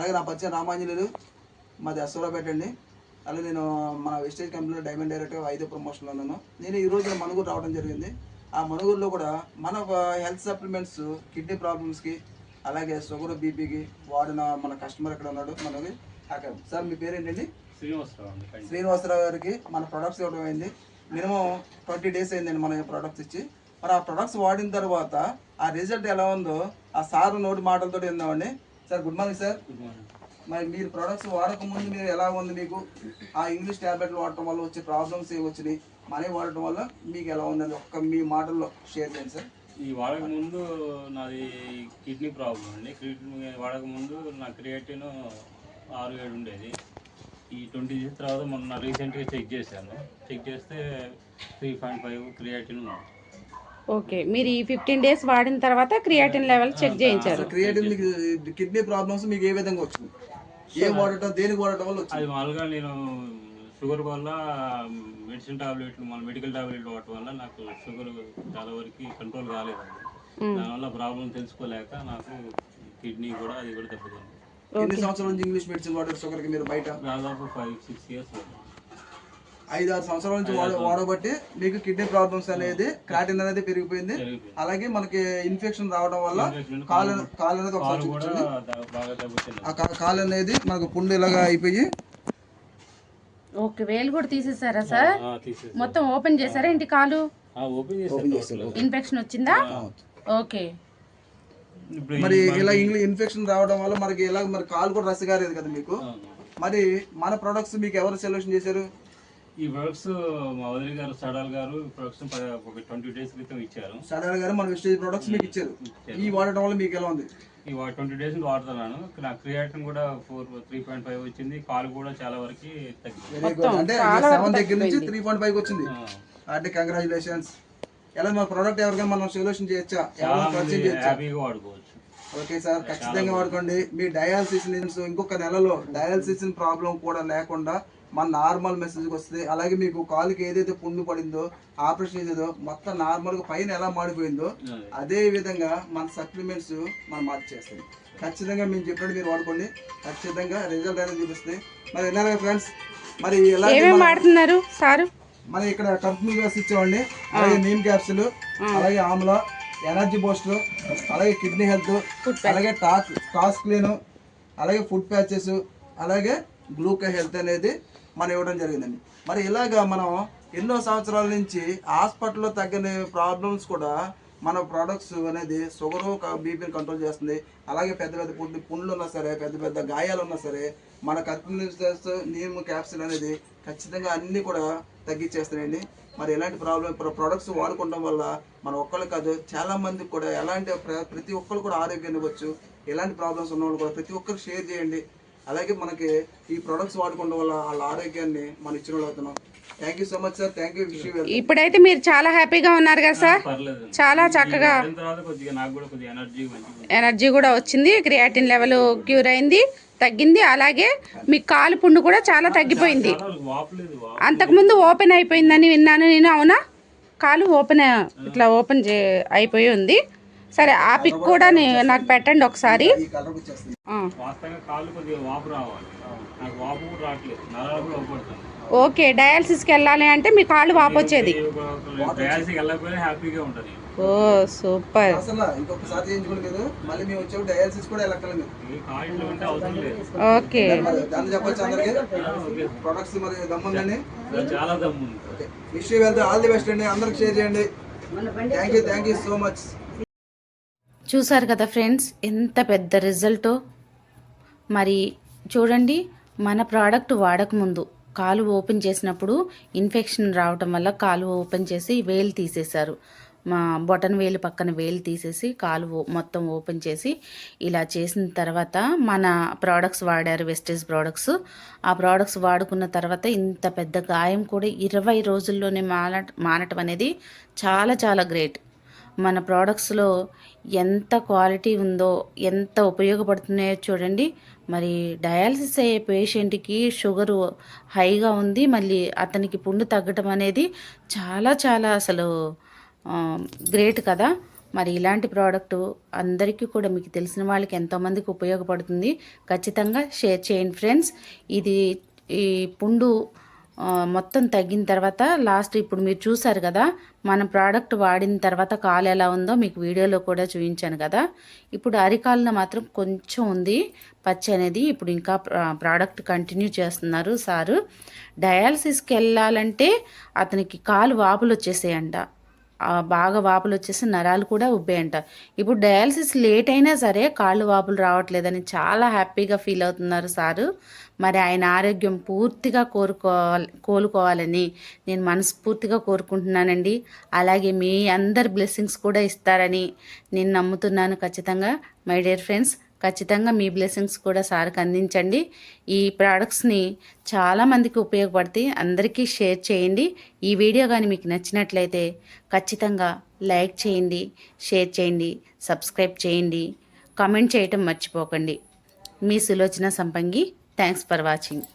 అలాగే నా పరిచయం రామాంజనేయులు, మాది అశ్వరాపేట అండి. అలాగే నేను మన వెస్టేజ్ కంపెనీలో డైమండ్ డైరెక్టర్ 5వ ప్రమోషన్లో ఉన్నాను. నేను ఈరోజు మనుగురు రావడం జరిగింది. ఆ మనుగురులో కూడా మన హెల్త్ సప్లిమెంట్స్ కిడ్నీ ప్రాబ్లమ్స్కి అలాగే షుగర్ బీపీకి వాడిన మన కస్టమర్ ఇక్కడ ఉన్నాడు మనకి. సార్ మీ పేరేంటండి? శ్రీనివాసరావు గారికి మన ప్రొడక్ట్స్ ఇవ్వడం అయింది. మినిమం 20 days అయిందండి మన ప్రొడక్ట్స్ ఇచ్చి. మరి ఆ ప్రొడక్ట్స్ వాడిన తర్వాత ఆ రిజల్ట్ ఎలా ఉందో ఆ సార్ నోటి మాటలతో విందామండి. Sir good morning sir. మరి మీరు ప్రొడక్ట్స్ వాడకముందు మీరు ఎలా ఉంది, మీకు ఆ ఇంగ్లీష్ ట్యాబ్లెట్లు వాడటం వల్ల వచ్చే ప్రాబ్లమ్స్ ఏమి వచ్చినాయి, మనీ వాడటం వల్ల మీకు ఎలా ఉందని ఒక్క మీ మాటల్లో షేర్ చేయండి సార్. ఈ వాడకముందు నాది కిడ్నీ ప్రాబ్లం అండి. కిడ్నీ వాడకముందు నా క్రియేటిన్ 6-7 ఉండేది. ఈ 20 days తర్వాత మొన్న రీసెంట్గా చెక్ చేశాను. చెక్ చేస్తే 3.5 క్రియేటిన్ ఉంది. ఓకే, మీరు ఈ 15 days వాడిన తర్వాత క్రియాటిన్ లెవెల్ చెక్ చేయించారు. క్రియేటిన్ కిడ్నీ ప్రాబ్లమ్స్ మీకు ఏ విధంగా వచ్చింది, ఏం వాడటం, దేనికి వాడటం వల్ల వచ్చింది? అది మామూలుగా నేను షుగర్ వల్ల మెడిసిన్ టాబ్లెట్లు, మన మెడికల్ టాబ్లెట్లు వాడటం వల్ల నాకు షుగర్ చాలా వరకు కంట్రోల్ కాలేదండి. దానివల్ల ప్రాబ్లం తెలుసుకోలేక నాకు కిడ్నీ కూడా అది కూడా దెబ్బతింది. ఎన్ని సంవత్సరాల నుంచి ఇంగ్లీష్ మెడిసిన్ వాడారు షుగర్కి మీరు బయట? దాదాపు 5-6 years 5-6 సంవత్సరాల నుంచి వాడబట్టి మీకు కిడ్నీ ప్రాబ్లమ్స్ అనేది, క్రాటిన్ అనేది పెరిగిపోయింది. అలాగే మనకి ఇన్ఫెక్షన్ రావడం వల్ల కాలు అనేది ఒకసారి చూపించండి. కాలు అనేది మనకు పుండు ఇలాగా అయిపోయి. ఓకే, వేలు కూడా తీసేసారా సార్? మొత్తం ఓపెన్ చేశారా ఏంటి కాలు? ఇన్ఫెక్షన్ వచ్చిందా? ఓకే. మరి ఇలా ఇన్ఫెక్షన్ రావడం వల్ల మనకి ఇలా మరి కాలు కూడా రసగారేది కదా మీకు. మరి మన ప్రొడక్ట్స్ మీకు ఎవరు సెలెక్షన్ చేశారు? ఈ ప్రొడక్ట్స్ మా వదిలి గారు సడాల్ గారు ప్రొడక్ట్స్ ఒక 20 days క్రితం ఇచ్చారు. సడాల్ గారు మన వెస్టేజ్ ప్రొడక్ట్స్ మీకు ఇచ్చారు. ఈ వాడటం వల్ల మీకు ఎలా ఉంది? ఈ 20 days వాడుతున్నాను. నా క్రియేటిన్ కూడా 3.5 వచ్చింది. కాలు కూడా చాలా వరకు తగ్గింది. అంటే 7 దగ్గర నుంచి 3.5 వచ్చింది. అంటే కంగ్రాచులేషన్స్. ఎలా మన ప్రోడక్ట్ ఎవరికైనా మనం సొల్యూషన్ చేయొచ్చా? హ్యాపీగా వాడుకోవచ్చు. ఓకే సార్, ఖచ్చితంగా వాడుకోండి. మీ డయాలసిస్ ఇంకొక నెలలో డయాలసిస్ ప్రాబ్లం కూడా లేకుండా మన నార్మల్ మెసేజ్కి వస్తుంది. అలాగే మీకు కాలుకి ఏదైతే పుండు పడిందో, ఆపరేషన్ చేసేదో మొత్తం నార్మల్గా పైన ఎలా మాడిపోయిందో అదే విధంగా మన సప్లిమెంట్స్ మనం మార్చేస్తాయి. ఖచ్చితంగా మేము చెప్పినట్టు మీరు వాడుకోండి, ఖచ్చితంగా రిజల్ట్ అనేది చూపిస్తుంది. మరి విన్నారా ఫ్రెండ్స్? మరి ఎలా వాడుతున్నారు సార్? మరి ఇక్కడ కంపెనీ గ్యాస్ ఇచ్చామండి. అలాగే నీమ్ క్యాప్సులు, అలాగే ఆమ్లా, ఎనర్జీ బూస్ట్, అలాగే కిడ్నీ హెల్త్, అలాగే టాస్ క్లీన్, అలాగే ఫుడ్ ప్యాచెస్, అలాగే గ్లూకా హెల్త్ అనేది మనం ఇవ్వడం జరిగిందండి. మరి ఇలాగా మనం ఎన్నో సంవత్సరాల నుంచి హాస్పిటల్లో తగ్గని ప్రాబ్లమ్స్ కూడా మన ప్రోడక్ట్స్ అనేది షుగరు బీపీని కంట్రోల్ చేస్తుంది. అలాగే పెద్ద పెద్ద పుండ్లు ఉన్నా సరే, పెద్ద పెద్ద గాయాలు ఉన్నా సరే మన కంపెనీస్ నీమ్ క్యాప్సిల్ అనేది ఖచ్చితంగా అన్నీ కూడా తగ్గించేస్తాయండి. మరి ఎలాంటి ప్రొడక్ట్స్ వాడుకోవడం వల్ల మన ఒక్కళ్ళు కాదు చాలా మందికి కూడా ఎలాంటి ప్రతి ఒక్కరు కూడా ఆరోగ్యాన్ని ఇవ్వచ్చు. ఎలాంటి ప్రాబ్లమ్స్ ఉన్న వాళ్ళు కూడా ప్రతి ఒక్కరు షేర్ చేయండి. అలాగే మనకి ఈ ప్రొడక్ట్స్ వాడుకోవడం వల్ల వాళ్ళ ఆరోగ్యాన్ని మనం ఇచ్చిన వాళ్ళు అవుతున్నాం. Thank you so much sir. Thank you. ఇప్పుడైతే మీరు చాలా హ్యాపీగా ఉన్నారు కదా సార్? చాలా చక్కగా ఎనర్జీ కూడా వచ్చింది, క్రియాటిన్ లెవెల్ క్యూర్ అయింది, తగ్గింది. అలాగే మీ కాలు పుండు కూడా చాలా తగ్గిపోయింది. అంతకుముందు ఓపెన్ అయిపోయిందని విన్నాను నేను, అవునా? కాలు ఇట్లా ఓపెన్ అయిపోయి ఉంది. సరే, ఆ పిక్ కూడా నాకు పెట్టండి ఒకసారి. ఓకే, డయాలసిస్కి వెళ్ళాలి అంటే మీ కాళ్ళు వాపు వచ్చేది. Oh super. Okay, all the best అండి. అందరికి షేర్ చేయండి. Thank you so much. చూసారు కదా ఫ్రెండ్స్, ఎంత పెద్ద రిజల్టో. మరి చూడండి, మన ప్రోడక్ట్ వాడకముందు కాలు ఓపెన్ చేసినప్పుడు ఇన్ఫెక్షన్ రావటం వల్ల కాలు ఓపెన్ చేసి వేలు తీసేశారు. మా బొటన్ వేలు పక్కన వేలు తీసేసి కాలు మొత్తం ఓపెన్ చేసి ఇలా చేసిన తర్వాత మన ప్రోడక్ట్స్ వాడారు, వెస్టేజ్ ప్రోడక్ట్స్. ఆ ప్రోడక్ట్స్ వాడుకున్న తర్వాత ఇంత పెద్ద గాయం కూడా 20 రోజుల్లోనే మానటం అనేది చాలా చాలా గ్రేట్. మన ప్రోడక్ట్స్లో ఎంత క్వాలిటీ ఉందో, ఎంత ఉపయోగపడుతున్నాయో చూడండి. మరి డయాలసిస్ అయ్యే పేషెంట్కి షుగరు హైగా ఉంది, మళ్ళీ అతనికి పుండు తగ్గటం అనేది చాలా చాలా అసలు గ్రేట్ కదా. మరి ఇలాంటి ప్రోడక్ట్ అందరికీ కూడా మీకు తెలిసిన వాళ్ళకి ఎంతోమందికి ఉపయోగపడుతుంది. ఖచ్చితంగా షేర్ చేయండి ఫ్రెండ్స్. ఇది ఈ పుండు మొత్తం తగ్గిన తర్వాత లాస్ట్ ఇప్పుడు మీరు చూసారు కదా, మన ప్రోడక్ట్ వాడిన తర్వాత కాలు ఎలా ఉందో మీకు వీడియోలో కూడా చూపించాను కదా. ఇప్పుడు అరికాలున మాత్రం కొంచెం ఉంది పచ్చి అనేది. ఇప్పుడు ఇంకా ప్రోడక్ట్ కంటిన్యూ చేస్తున్నారు సారు. డయాలసిస్కి వెళ్ళాలంటే అతనికి కాలు వాపులు వచ్చేసాయంట, బాగా వాపులు వచ్చేసి నరాలు కూడా ఉబ్బాయంట. ఇప్పుడు డయాలసిస్ లేట్ అయినా సరే కాళ్ళు వాపులు రావట్లేదని చాలా హ్యాపీగా ఫీల్ అవుతున్నారు సారు. మరి ఆయన ఆరోగ్యం పూర్తిగా కోలుకోవాలని నేను మనస్ఫూర్తిగా కోరుకుంటున్నానండి. అలాగే మీ అందరి బ్లెస్సింగ్స్ కూడా ఇస్తారని నేను నమ్ముతున్నాను ఖచ్చితంగా. మై డియర్ ఫ్రెండ్స్, ఖచ్చితంగా మీ బ్లెస్సింగ్స్ కూడా సార్కి అందించండి. ఈ ప్రోడక్ట్స్ని చాలామందికి ఉపయోగపడితే అందరికీ షేర్ చేయండి. ఈ వీడియో కానీ మీకు నచ్చినట్లయితే ఖచ్చితంగా లైక్ చేయండి, షేర్ చేయండి, సబ్స్క్రైబ్ చేయండి, కామెంట్ చేయటం మర్చిపోకండి. మీ సులోచన సంపంగి. Thanks for watching.